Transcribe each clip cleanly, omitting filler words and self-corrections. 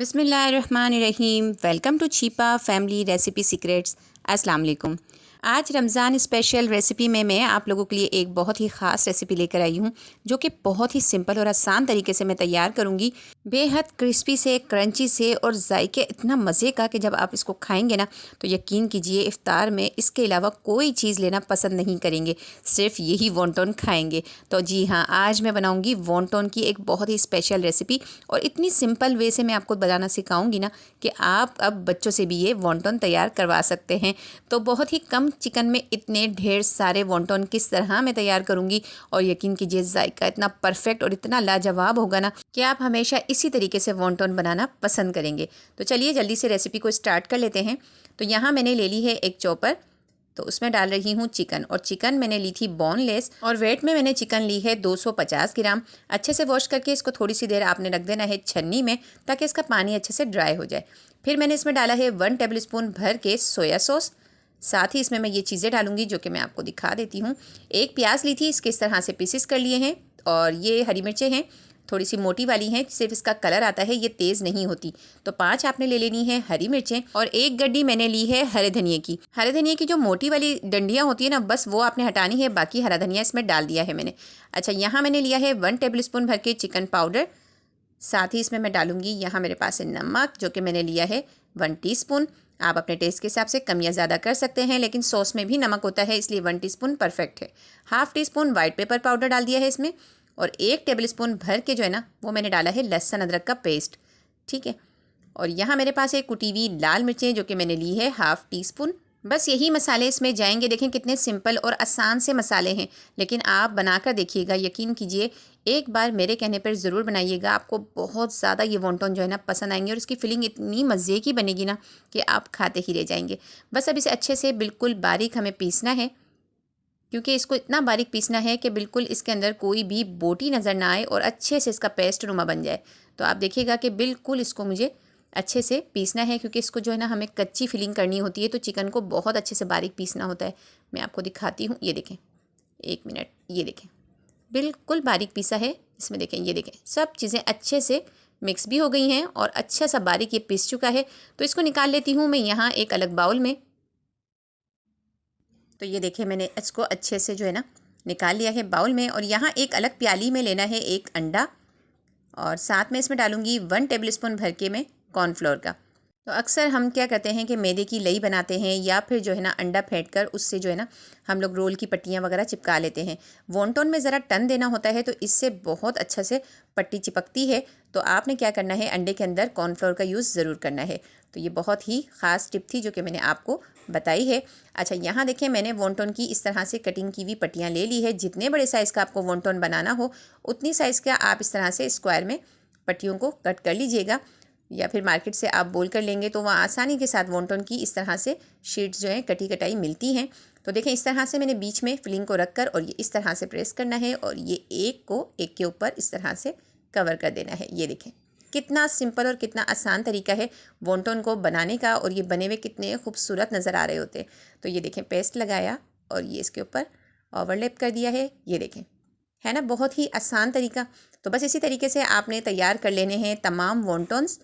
बिस्मिल्लाहिर्रहमानिर्रहीम। Welcome to Chhipa family recipe secrets. अस्सलाम वालेकुम। आज रमज़ान स्पेशल रेसिपी में मैं आप लोगों के लिए एक बहुत ही ख़ास रेसिपी लेकर आई हूँ, जो कि बहुत ही सिंपल और आसान तरीके से मैं तैयार करूँगी। बेहद क्रिस्पी से, क्रंची से और जायके इतना मज़े का कि जब आप इसको खाएंगे ना तो यकीन कीजिए इफ़्तार में इसके अलावा कोई चीज़ लेना पसंद नहीं करेंगे, सिर्फ यही वॉन्टन खाएंगे। तो जी हाँ, आज मैं बनाऊँगी वॉन्टन की एक बहुत ही स्पेशल रेसिपी और इतनी सिंपल वे से मैं आपको बनाना सिखाऊंगी ना कि आप अब बच्चों से भी ये वॉन्टन तैयार करवा सकते हैं। तो बहुत ही कम चिकन में इतने ढेर सारे वॉन्टन किस तरह मैं तैयार करूंगी और यकीन कीजिए जायका इतना परफेक्ट और इतना लाजवाब होगा ना कि आप हमेशा इसी तरीके से वॉन्टन बनाना पसंद करेंगे। तो चलिए जल्दी से रेसिपी को स्टार्ट कर लेते हैं। तो यहाँ मैंने ले ली है एक चॉपर, तो उसमें डाल रही हूँ चिकन, और चिकन मैंने ली थी बोनलेस और वेट में मैंने चिकन ली है 250 ग्राम। अच्छे से वॉश करके इसको थोड़ी सी देर आपने रख देना है छन्नी में, ताकि इसका पानी अच्छे से ड्राई हो जाए। फिर मैंने इसमें डाला है 1 टेबलस्पून भर के सोया सॉस। साथ ही इसमें मैं ये चीज़ें डालूंगी जो कि मैं आपको दिखा देती हूँ। एक प्याज ली थी, इसके इस तरह से पीसेस कर लिए हैं, और ये हरी मिर्चें हैं, थोड़ी सी मोटी वाली हैं, सिर्फ इसका कलर आता है, ये तेज़ नहीं होती। तो 5 आपने ले लेनी है हरी मिर्चें, और एक गड्डी मैंने ली है हरे धनिए की। हरे धनिए की जो मोटी वाली डंडियाँ होती है ना, बस वो आपने हटानी है, बाकी हरा धनिया इसमें डाल दिया है मैंने। अच्छा, यहाँ मैंने लिया है 1 टेबलस्पून भर के चिकन पाउडर। साथ ही इसमें मैं डालूंगी, यहाँ मेरे पास है नमक, जो कि मैंने लिया है 1 टीस्पून। आप अपने टेस्ट के हिसाब से कम या ज़्यादा कर सकते हैं, लेकिन सॉस में भी नमक होता है, इसलिए 1 टीस्पून परफेक्ट है। Half teaspoon white pepper powder डाल दिया है इसमें, और 1 टेबलस्पून भर के जो है ना वो मैंने डाला है लहसुन अदरक का पेस्ट। ठीक है, और यहाँ मेरे पास एक कुटी हुई लाल मिर्चें, जो कि मैंने ली है हाफ़ टीस्पून। बस यही मसाले इसमें जाएंगे। देखें कितने सिंपल और आसान से मसाले हैं, लेकिन आप बनाकर देखिएगा, यकीन कीजिए एक बार मेरे कहने पर ज़रूर बनाइएगा, आपको बहुत ज़्यादा ये वॉन्टन जो है ना पसंद आएंगे, और इसकी फिलिंग इतनी मज़े की बनेगी ना कि आप खाते ही रह जाएंगे। बस अब इसे अच्छे से बिल्कुल बारीक हमें पीसना है, क्योंकि इसको इतना बारीक पीसना है कि बिल्कुल इसके अंदर कोई भी बोटी नज़र ना आए और अच्छे से इसका पेस्ट नुमा बन जाए। तो आप देखिएगा कि बिल्कुल इसको मुझे अच्छे से पीसना है, क्योंकि इसको जो है ना हमें कच्ची फिलिंग करनी होती है, तो चिकन को बहुत अच्छे से बारीक पीसना होता है। मैं आपको दिखाती हूँ, ये देखें, 1 मिनट, ये देखें बिल्कुल बारीक पीसा है। इसमें देखें, ये देखें सब चीज़ें अच्छे से मिक्स भी हो गई हैं और अच्छा सा बारीक ये पीस चुका है। तो इसको निकाल लेती हूँ मैं यहाँ एक अलग बाउल में। तो ये देखिए मैंने इसको अच्छे से जो है ना निकाल लिया है बाउल में, और यहाँ एक अलग प्याली में लेना है एक अंडा, और साथ में इसमें डालूंगी 1 टेबलस्पून भर के मैं कॉर्नफ्लोर का। तो अक्सर हम क्या करते हैं कि मैदे की लई बनाते हैं, या फिर जो है ना अंडा फेंट कर उससे जो है ना हम लोग रोल की पट्टियाँ वगैरह चिपका लेते हैं। वॉन्टन में ज़रा टन देना होता है, तो इससे बहुत अच्छा से पट्टी चिपकती है। तो आपने क्या करना है, अंडे के अंदर कॉर्नफ्लोर का यूज़ ज़रूर करना है। तो ये बहुत ही ख़ास टिप थी जो कि मैंने आपको बताई है। अच्छा, यहाँ देखें मैंने वॉन्टन की इस तरह से कटिंग की हुई पट्टियाँ ले ली है। जितने बड़े साइज़ का आपको वॉन्टन बनाना हो, उतनी साइज़ का आप इस तरह से स्क्वायर में पट्टियों को कट कर लीजिएगा, या फिर मार्केट से आप बोल कर लेंगे तो वहाँ आसानी के साथ वॉन्टन की इस तरह से शीट्स जो हैं कटी कटाई मिलती हैं। तो देखें इस तरह से मैंने बीच में फिलिंग को रख कर और ये इस तरह से प्रेस करना है, और ये एक को एक के ऊपर इस तरह से कवर कर देना है। ये देखें कितना सिंपल और कितना आसान तरीका है वॉन्टन को बनाने का, और ये बने हुए कितने खूबसूरत नज़र आ रहे होते हैं। तो ये देखें पेस्ट लगाया और ये इसके ऊपर ओवरलैप कर दिया है। ये देखें, है ना बहुत ही आसान तरीका। तो बस इसी तरीके से आपने तैयार कर लेने हैं तमाम वॉन्टन्स।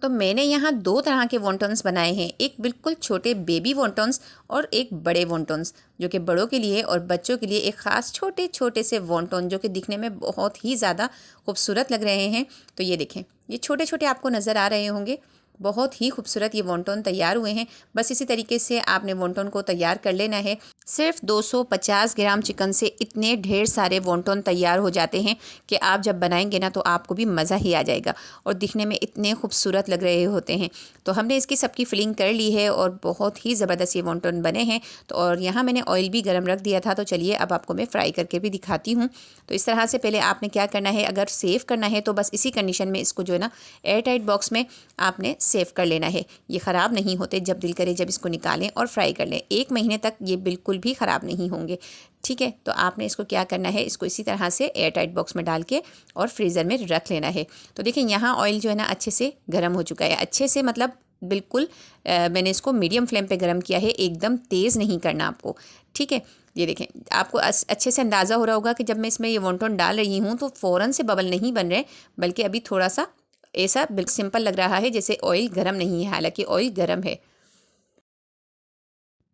तो मैंने यहाँ 2 तरह के वॉन्टन्स बनाए हैं, एक बिल्कुल छोटे बेबी वॉन्टन्स और एक बड़े वॉन्टन्स, जो कि बड़ों के लिए और बच्चों के लिए एक ख़ास छोटे छोटे से वॉन्टन, जो कि दिखने में बहुत ही ज़्यादा खूबसूरत लग रहे हैं। तो ये देखें, ये छोटे छोटे आपको नज़र आ रहे होंगे, बहुत ही खूबसूरत ये वॉन्टन तैयार हुए हैं। बस इसी तरीके से आपने वॉन्टन को तैयार कर लेना है। सिर्फ 250 ग्राम चिकन से इतने ढेर सारे वॉन्टन तैयार हो जाते हैं कि आप जब बनाएंगे ना तो आपको भी मज़ा ही आ जाएगा, और दिखने में इतने खूबसूरत लग रहे होते हैं। तो हमने इसकी सबकी फिलिंग कर ली है और बहुत ही ज़बरदस्त ये वॉन्टन बने हैं। तो और यहाँ मैंने ऑयल भी गर्म रख दिया था। तो चलिए अब आपको मैं फ्राई करके भी दिखाती हूँ। तो इस तरह से पहले आपने क्या करना है, अगर सेव करना है तो बस इसी कंडीशन में इसको जो है ना एयर टाइट बॉक्स में आपने सेव कर लेना है। ये ख़राब नहीं होते, जब दिल करे जब इसको निकालें और फ्राई कर लें। 1 महीने तक ये बिल्कुल भी ख़राब नहीं होंगे। ठीक है, तो आपने इसको क्या करना है, इसको इसी तरह से एयर टाइट बॉक्स में डाल के और फ्रीज़र में रख लेना है। तो देखिए यहाँ ऑयल जो है ना अच्छे से गर्म हो चुका है, अच्छे से मतलब बिल्कुल मैंने इसको मीडियम फ्लेम पे गर्म किया है, एकदम तेज़ नहीं करना आपको। ठीक है, ये देखें आपको अच्छे से अंदाज़ा हो रहा होगा कि जब मैं इसमें ये वॉन्टन डाल रही हूँ तो फ़ौरन से बबल नहीं बन रहे, बल्कि अभी थोड़ा सा ऐसा बिल्कुल सिंपल लग रहा है जैसे ऑयल गर्म नहीं है, हालांकि ऑयल गर्म है।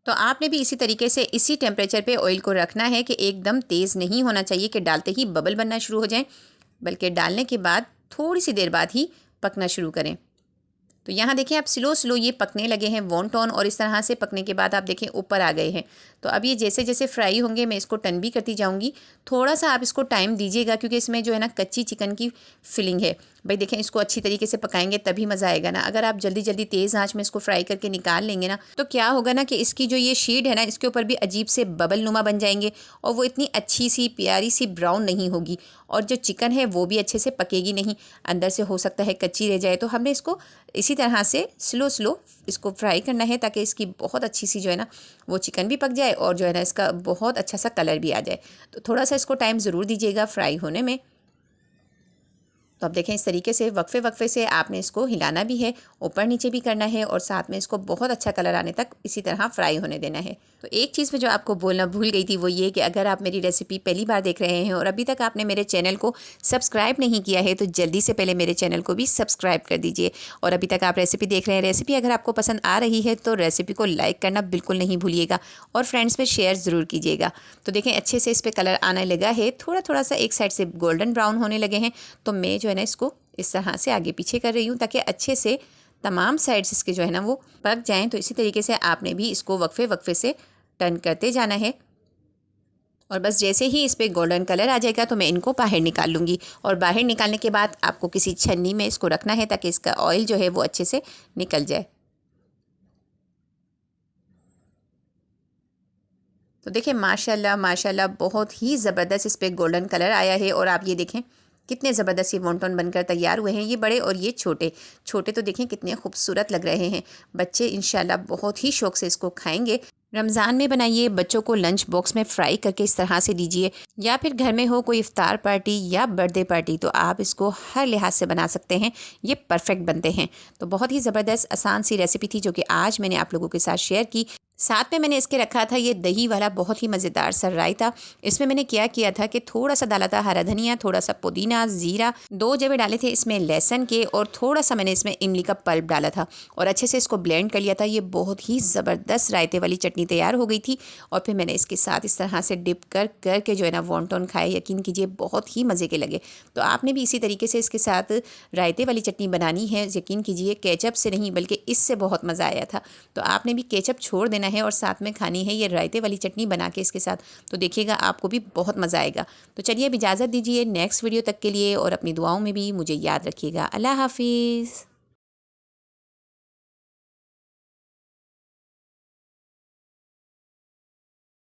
तो आपने भी इसी तरीके से इसी टेम्परेचर पे ऑयल को रखना है कि एकदम तेज़ नहीं होना चाहिए कि डालते ही बबल बनना शुरू हो जाए, बल्कि डालने के बाद थोड़ी सी देर बाद ही पकना शुरू करें। तो यहाँ देखिए आप स्लो स्लो ये पकने लगे हैं वॉन्टॉन, और इस तरह से पकने के बाद आप देखें ऊपर आ गए हैं। तो अब ये जैसे जैसे फ्राई होंगे मैं इसको टर्न भी करती जाऊँगी। थोड़ा सा आप इसको टाइम दीजिएगा क्योंकि इसमें जो है ना कच्ची चिकन की फीलिंग है। भाई देखें, इसको अच्छी तरीके से पकाएंगे तभी मज़ा आएगा ना। अगर आप जल्दी जल्दी तेज़ आंच में इसको फ्राई करके निकाल लेंगे ना, तो क्या होगा ना कि इसकी जो ये शीट है ना, इसके ऊपर भी अजीब से बबल नुमा बन जाएंगे और वो इतनी अच्छी सी प्यारी सी ब्राउन नहीं होगी, और जो चिकन है वो भी अच्छे से पकेगी नहीं, अंदर से हो सकता है कच्ची रह जाए। तो हमने इसको इसी तरह से स्लो स्लो इसको फ्राई करना है ताकि इसकी बहुत अच्छी सी जो है ना वो चिकन भी पक जाए और जो है ना इसका बहुत अच्छा सा कलर भी आ जाए। तो थोड़ा सा इसको टाइम ज़रूर दीजिएगा फ्राई होने में। तो अब देखें इस तरीके से वक्फे वक्फे से आपने इसको हिलाना भी है, ऊपर नीचे भी करना है, और साथ में इसको बहुत अच्छा कलर आने तक इसी तरह फ्राई होने देना है। तो एक चीज़ में जो आपको बोलना भूल गई थी वो ये कि अगर आप मेरी रेसिपी पहली बार देख रहे हैं और अभी तक आपने मेरे चैनल को सब्सक्राइब नहीं किया है तो जल्दी से पहले मेरे चैनल को भी सब्सक्राइब कर दीजिए। और अभी तक आप रेसिपी देख रहे हैं, रेसिपी अगर आपको पसंद आ रही है तो रेसिपी को लाइक करना बिल्कुल नहीं भूलिएगा और फ्रेंड्स में शेयर ज़रूर कीजिएगा। तो देखें अच्छे से इस पर कलर आने लगा है, थोड़ा थोड़ा सा एक साइड से गोल्डन ब्राउन होने लगे हैं। तो मैं जो है ना इसको इस तरह से आगे पीछे कर रही हूँ ताकि अच्छे से तमाम साइड्स इसके जो है ना वो पक जाएं। तो इसी तरीके से आपने भी इसको वक्फे वक्फे से टर्न करते जाना है, और बस जैसे ही इस पर गोल्डन कलर आ जाएगा तो मैं इनको बाहर निकाल लूँगी। और बाहर निकालने के बाद आपको किसी छन्नी में इसको रखना है ताकि इसका ऑयल जो है वो अच्छे से निकल जाए। तो देखिए माशाल्लाह माशाल्लाह बहुत ही ज़बरदस्त इस पर गोल्डन कलर आया है, और आप ये देखें कितने ज़बरदस्त ये वॉन्टॉन बनकर तैयार हुए हैं। ये बड़े और ये छोटे छोटे तो देखें कितने खूबसूरत लग रहे हैं। बच्चे इंशाल्लाह बहुत ही शौक़ से इसको खाएंगे। रमज़ान में बनाइए, बच्चों को लंच बॉक्स में फ्राई करके इस तरह से दीजिए, या फिर घर में हो कोई इफ्तार पार्टी या बर्थडे पार्टी तो आप इसको हर लिहाज से बना सकते हैं, ये परफेक्ट बनते हैं। तो बहुत ही ज़बरदस्त आसान सी रेसिपी थी जो कि आज मैंने आप लोगों के साथ शेयर की। साथ में मैंने इसके रखा था ये दही वाला बहुत ही मज़ेदार सा रायता। इसमें मैंने क्या किया था कि थोड़ा सा डाला था हरा धनिया, थोड़ा सा पुदीना, ज़ीरा, 2 जवे डाले थे इसमें लहसुन के, और थोड़ा सा मैंने इसमें इमली का पल्प डाला था और अच्छे से इसको ब्लेंड कर लिया था। ये बहुत ही ज़बरदस्त रायते वाली चटनी तैयार हो गई थी, और फिर मैंने इसके साथ इस तरह से डिप कर के जो है ना वॉन्टॉन खाए। यकीन कीजिए बहुत ही मज़े के लगे। तो आपने भी इसी तरीके से इसके साथ रायते वाली चटनी बनानी है। यकीन कीजिए केचप से नहीं बल्कि इससे बहुत मज़ा आया था। तो आपने भी केचप छोड़ देना है और साथ में खानी है ये रायते वाली चटनी बना के इसके साथ। तो देखिएगा आपको भी बहुत मज़ा आएगा। तो चलिए अब इजाज़त दीजिए नेक्स्ट वीडियो तक के लिए, और अपनी दुआओं में भी मुझे याद रखिएगा। अल्लाह हाफिज़।